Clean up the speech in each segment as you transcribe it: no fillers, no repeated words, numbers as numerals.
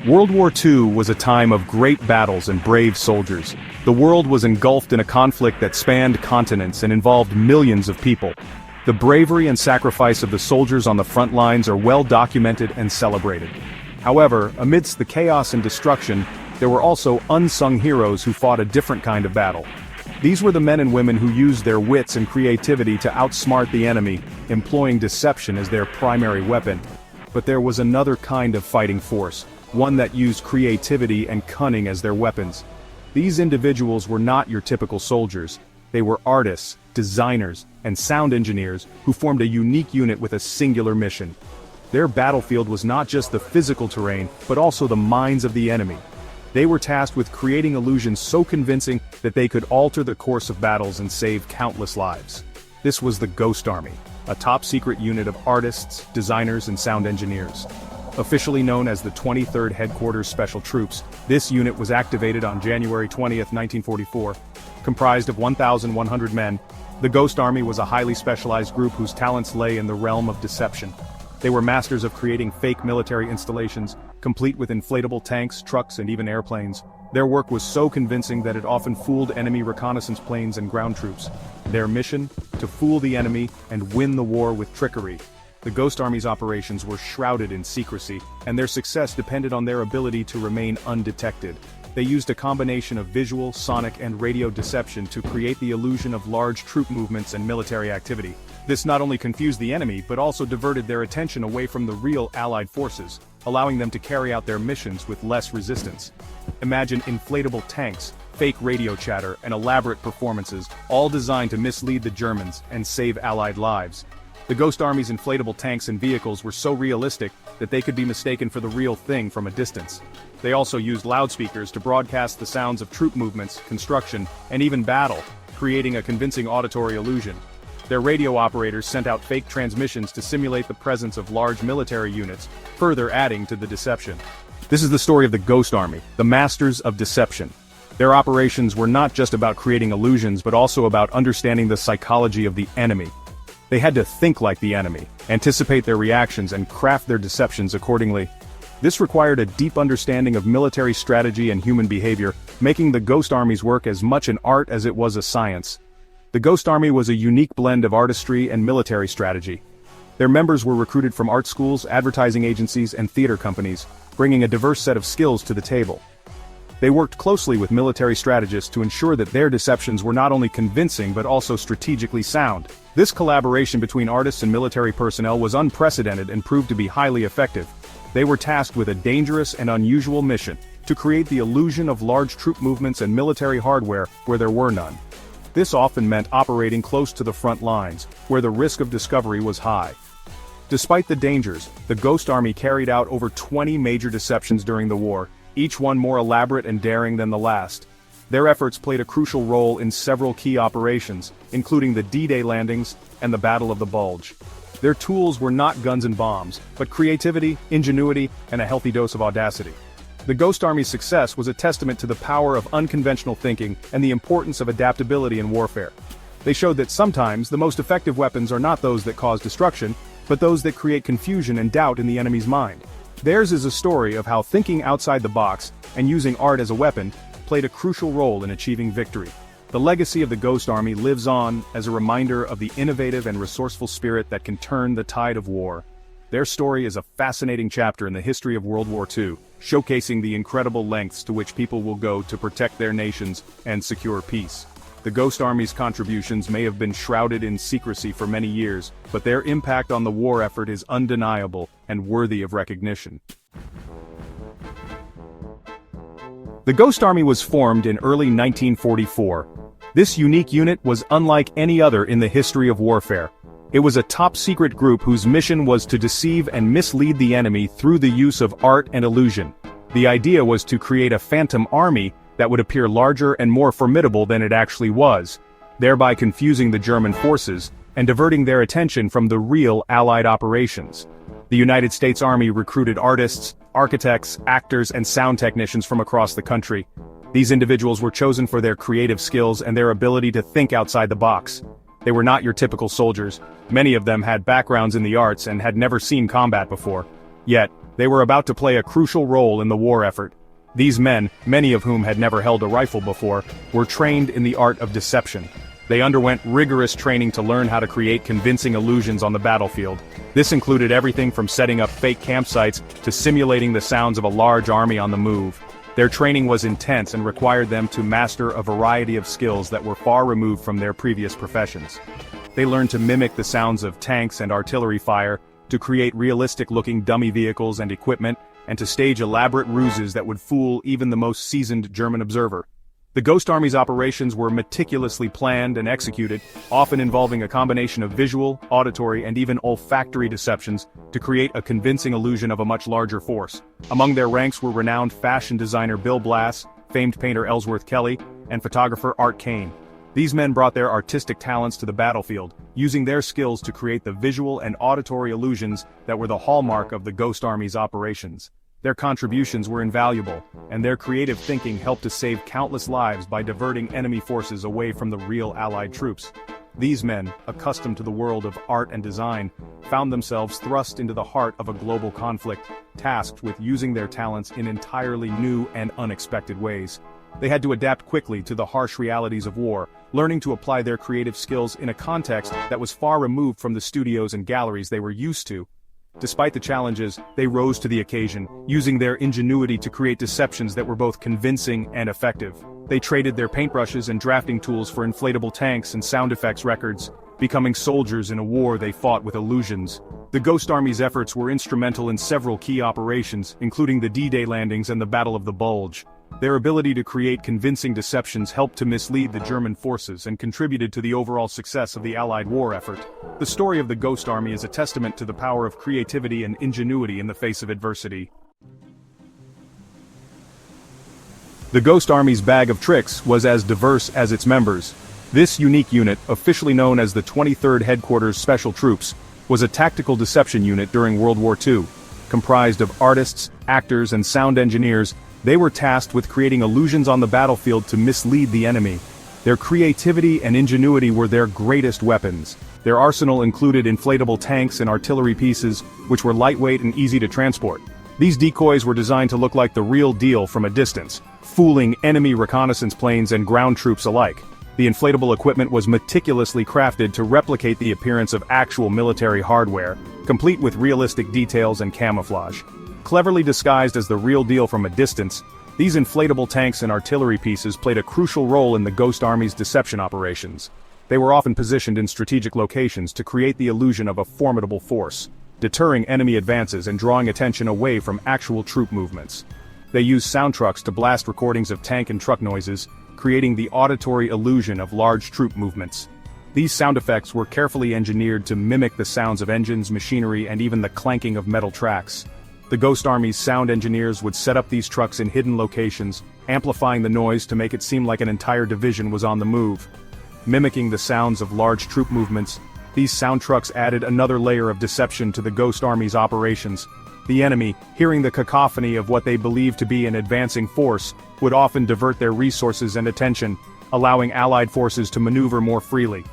World War II was a time of great battles and brave soldiers. The world was engulfed in a conflict that spanned continents and involved millions of people. The bravery and sacrifice of the soldiers on the front lines are well documented and celebrated. However, amidst the chaos and destruction, there were also unsung heroes who fought a different kind of battle. These were the men and women who used their wits and creativity to outsmart the enemy, employing deception as their primary weapon. But there was another kind of fighting force, one that used creativity and cunning as their weapons. These individuals were not your typical soldiers. They were artists, designers, and sound engineers who formed a unique unit with a singular mission. Their battlefield was not just the physical terrain, but also the minds of the enemy. They were tasked with creating illusions so convincing that they could alter the course of battles and save countless lives. This was the Ghost Army, a top-secret unit of artists, designers, and sound engineers. Officially known as the 23rd Headquarters Special Troops, this unit was activated on January 20, 1944. Comprised of 1,100 men, the Ghost Army was a highly specialized group whose talents lay in the realm of deception. They were masters of creating fake military installations, complete with inflatable tanks, trucks, and even airplanes. Their work was so convincing that it often fooled enemy reconnaissance planes and ground troops. Their mission? To fool the enemy and win the war with trickery. The Ghost Army's operations were shrouded in secrecy, and their success depended on their ability to remain undetected. They used a combination of visual, sonic, and radio deception to create the illusion of large troop movements and military activity. This not only confused the enemy but also diverted their attention away from the real Allied forces, allowing them to carry out their missions with less resistance. Imagine inflatable tanks, fake radio chatter, and elaborate performances, all designed to mislead the Germans and save Allied lives. The Ghost Army's inflatable tanks and vehicles were so realistic that they could be mistaken for the real thing from a distance. They also used loudspeakers to broadcast the sounds of troop movements, construction, and even battle, creating a convincing auditory illusion. Their radio operators sent out fake transmissions to simulate the presence of large military units, further adding to the deception. This is the story of the Ghost Army, the masters of deception. Their operations were not just about creating illusions but also about understanding the psychology of the enemy. They had to think like the enemy, anticipate their reactions, and craft their deceptions accordingly. This required a deep understanding of military strategy and human behavior, making the Ghost Army's work as much an art as it was a science. The Ghost Army was a unique blend of artistry and military strategy. Their members were recruited from art schools, advertising agencies, and theater companies, bringing a diverse set of skills to the table. They worked closely with military strategists to ensure that their deceptions were not only convincing but also strategically sound. This collaboration between artists and military personnel was unprecedented and proved to be highly effective. They were tasked with a dangerous and unusual mission, to create the illusion of large troop movements and military hardware where there were none. This often meant operating close to the front lines, where the risk of discovery was high. Despite the dangers, the Ghost Army carried out over 20 major deceptions during the war, each one more elaborate and daring than the last. Their efforts played a crucial role in several key operations, including the D-Day landings and the Battle of the Bulge. Their tools were not guns and bombs, but creativity, ingenuity, and a healthy dose of audacity. The Ghost Army's success was a testament to the power of unconventional thinking and the importance of adaptability in warfare. They showed that sometimes the most effective weapons are not those that cause destruction, but those that create confusion and doubt in the enemy's mind. Theirs is a story of how thinking outside the box and using art as a weapon played a crucial role in achieving victory. The legacy of the Ghost Army lives on as a reminder of the innovative and resourceful spirit that can turn the tide of war. Their story is a fascinating chapter in the history of World War II, showcasing the incredible lengths to which people will go to protect their nations and secure peace. The Ghost Army's contributions may have been shrouded in secrecy for many years, but their impact on the war effort is undeniable and worthy of recognition. The Ghost Army was formed in early 1944. This unique unit was unlike any other in the history of warfare. It was a top-secret group whose mission was to deceive and mislead the enemy through the use of art and illusion. The idea was to create a phantom army that would appear larger and more formidable than it actually was, thereby confusing the German forces and diverting their attention from the real Allied operations. The United States Army recruited artists, architects, actors, and sound technicians from across the country. These individuals were chosen for their creative skills and their ability to think outside the box. They were not your typical soldiers. Many of them had backgrounds in the arts and had never seen combat before. Yet, they were about to play a crucial role in the war effort. These men, many of whom had never held a rifle before, were trained in the art of deception. They underwent rigorous training to learn how to create convincing illusions on the battlefield. This included everything from setting up fake campsites to simulating the sounds of a large army on the move. Their training was intense and required them to master a variety of skills that were far removed from their previous professions. They learned to mimic the sounds of tanks and artillery fire, to create realistic-looking dummy vehicles and equipment, and to stage elaborate ruses that would fool even the most seasoned German observer. The Ghost Army's operations were meticulously planned and executed, often involving a combination of visual, auditory, and even olfactory deceptions to create a convincing illusion of a much larger force. Among their ranks were renowned fashion designer Bill Blass, famed painter Ellsworth Kelly, and photographer Art Kane. These men brought their artistic talents to the battlefield, using their skills to create the visual and auditory illusions that were the hallmark of the Ghost Army's operations. Their contributions were invaluable, and their creative thinking helped to save countless lives by diverting enemy forces away from the real Allied troops. These men, accustomed to the world of art and design, found themselves thrust into the heart of a global conflict, tasked with using their talents in entirely new and unexpected ways. They had to adapt quickly to the harsh realities of war, learning to apply their creative skills in a context that was far removed from the studios and galleries they were used to. Despite the challenges, they rose to the occasion, using their ingenuity to create deceptions that were both convincing and effective. They traded their paintbrushes and drafting tools for inflatable tanks and sound effects records, becoming soldiers in a war they fought with illusions. The Ghost Army's efforts were instrumental in several key operations, including the D-Day landings and the Battle of the Bulge. Their ability to create convincing deceptions helped to mislead the German forces and contributed to the overall success of the Allied war effort. The story of the Ghost Army is a testament to the power of creativity and ingenuity in the face of adversity. The Ghost Army's bag of tricks was as diverse as its members. This unique unit, officially known as the 23rd Headquarters Special Troops, was a tactical deception unit during World War II. Comprised of artists, actors, and sound engineers, they were tasked with creating illusions on the battlefield to mislead the enemy. Their creativity and ingenuity were their greatest weapons. Their arsenal included inflatable tanks and artillery pieces, which were lightweight and easy to transport. These decoys were designed to look like the real deal from a distance, fooling enemy reconnaissance planes and ground troops alike. The inflatable equipment was meticulously crafted to replicate the appearance of actual military hardware, complete with realistic details and camouflage. Cleverly disguised as the real deal from a distance, these inflatable tanks and artillery pieces played a crucial role in the Ghost Army's deception operations. They were often positioned in strategic locations to create the illusion of a formidable force, deterring enemy advances and drawing attention away from actual troop movements. They used sound trucks to blast recordings of tank and truck noises, creating the auditory illusion of large troop movements. These sound effects were carefully engineered to mimic the sounds of engines, machinery, and even the clanking of metal tracks. The Ghost Army's sound engineers would set up these trucks in hidden locations, amplifying the noise to make it seem like an entire division was on the move. Mimicking the sounds of large troop movements, these sound trucks added another layer of deception to the Ghost Army's operations. The enemy, hearing the cacophony of what they believed to be an advancing force, would often divert their resources and attention, allowing Allied forces to maneuver more freely.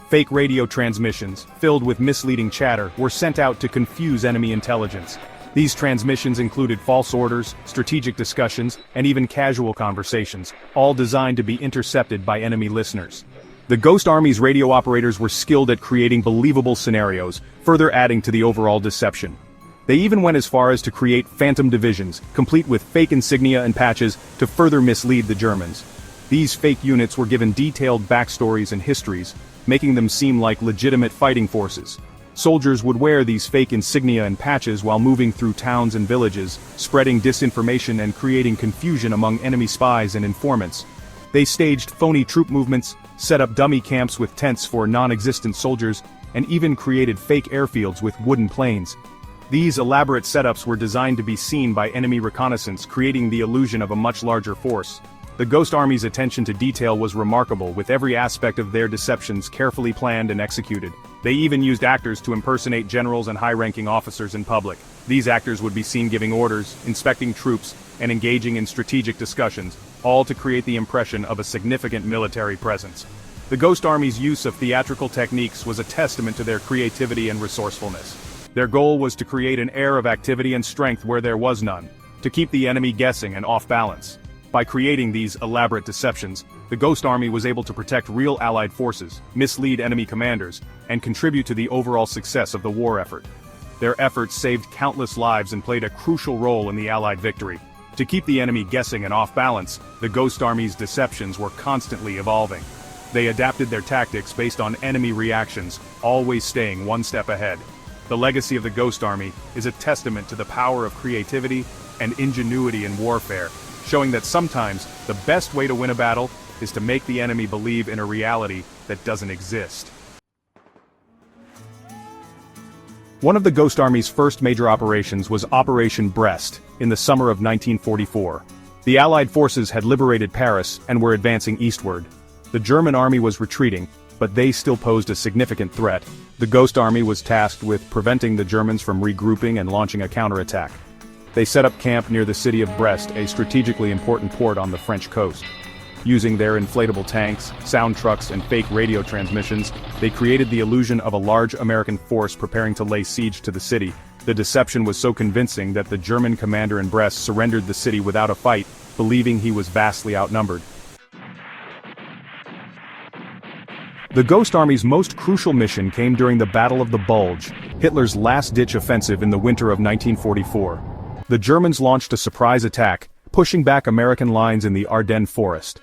Fake radio transmissions, filled with misleading chatter, were sent out to confuse enemy intelligence. These transmissions included false orders, strategic discussions, and even casual conversations, all designed to be intercepted by enemy listeners. The Ghost Army's radio operators were skilled at creating believable scenarios, further adding to the overall deception. They even went as far as to create phantom divisions, complete with fake insignia and patches, to further mislead the Germans. These fake units were given detailed backstories and histories, making them seem like legitimate fighting forces. Soldiers would wear these fake insignia and patches while moving through towns and villages, spreading disinformation and creating confusion among enemy spies and informants. They staged phony troop movements, set up dummy camps with tents for non-existent soldiers, and even created fake airfields with wooden planes. These elaborate setups were designed to be seen by enemy reconnaissance, creating the illusion of a much larger force. The Ghost Army's attention to detail was remarkable, with every aspect of their deceptions carefully planned and executed. They even used actors to impersonate generals and high-ranking officers in public. These actors would be seen giving orders, inspecting troops, and engaging in strategic discussions, all to create the impression of a significant military presence. The Ghost Army's use of theatrical techniques was a testament to their creativity and resourcefulness. Their goal was to create an air of activity and strength where there was none, to keep the enemy guessing and off balance. By creating these elaborate deceptions, the Ghost Army was able to protect real Allied forces, mislead enemy commanders, and contribute to the overall success of the war effort. Their efforts saved countless lives and played a crucial role in the Allied victory. To keep the enemy guessing and off balance, the Ghost Army's deceptions were constantly evolving. They adapted their tactics based on enemy reactions, always staying one step ahead. The legacy of the Ghost Army is a testament to the power of creativity and ingenuity in warfare, showing that sometimes the best way to win a battle is to make the enemy believe in a reality that doesn't exist. One of the Ghost Army's first major operations was Operation Brest, in the summer of 1944. The Allied forces had liberated Paris and were advancing eastward. The German army was retreating, but they still posed a significant threat. The Ghost Army was tasked with preventing the Germans from regrouping and launching a counterattack. They set up camp near the city of Brest, a strategically important port on the French coast. Using their inflatable tanks, sound trucks, and fake radio transmissions, they created the illusion of a large American force preparing to lay siege to the city. The deception was so convincing that the German commander in Brest surrendered the city without a fight, believing he was vastly outnumbered. The Ghost Army's most crucial mission came during the Battle of the Bulge, Hitler's last-ditch offensive in the winter of 1944. The Germans launched a surprise attack, pushing back American lines in the Ardennes forest.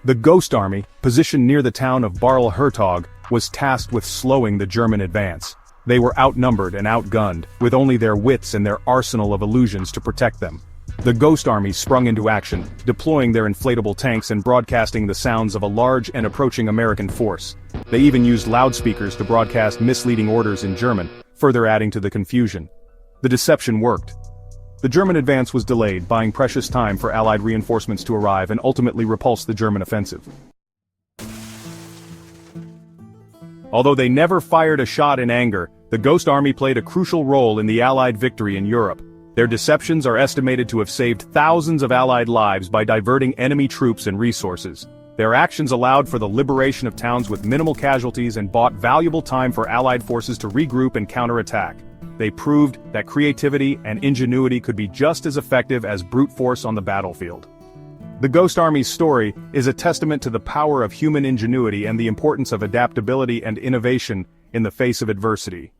The Ghost Army, positioned near the town of Barl-Hertog, was tasked with slowing the German advance. They were outnumbered and outgunned, with only their wits and their arsenal of illusions to protect them. The Ghost Army sprung into action, deploying their inflatable tanks and broadcasting the sounds of a large and approaching American force. They even used loudspeakers to broadcast misleading orders in German, further adding to the confusion. The deception worked. The German advance was delayed, buying precious time for Allied reinforcements to arrive and ultimately repulse the German offensive. Although they never fired a shot in anger, the Ghost Army played a crucial role in the Allied victory in Europe. Their deceptions are estimated to have saved thousands of Allied lives by diverting enemy troops and resources. Their actions allowed for the liberation of towns with minimal casualties and bought valuable time for Allied forces to regroup and counterattack. They proved that creativity and ingenuity could be just as effective as brute force on the battlefield. The Ghost Army's story is a testament to the power of human ingenuity and the importance of adaptability and innovation in the face of adversity.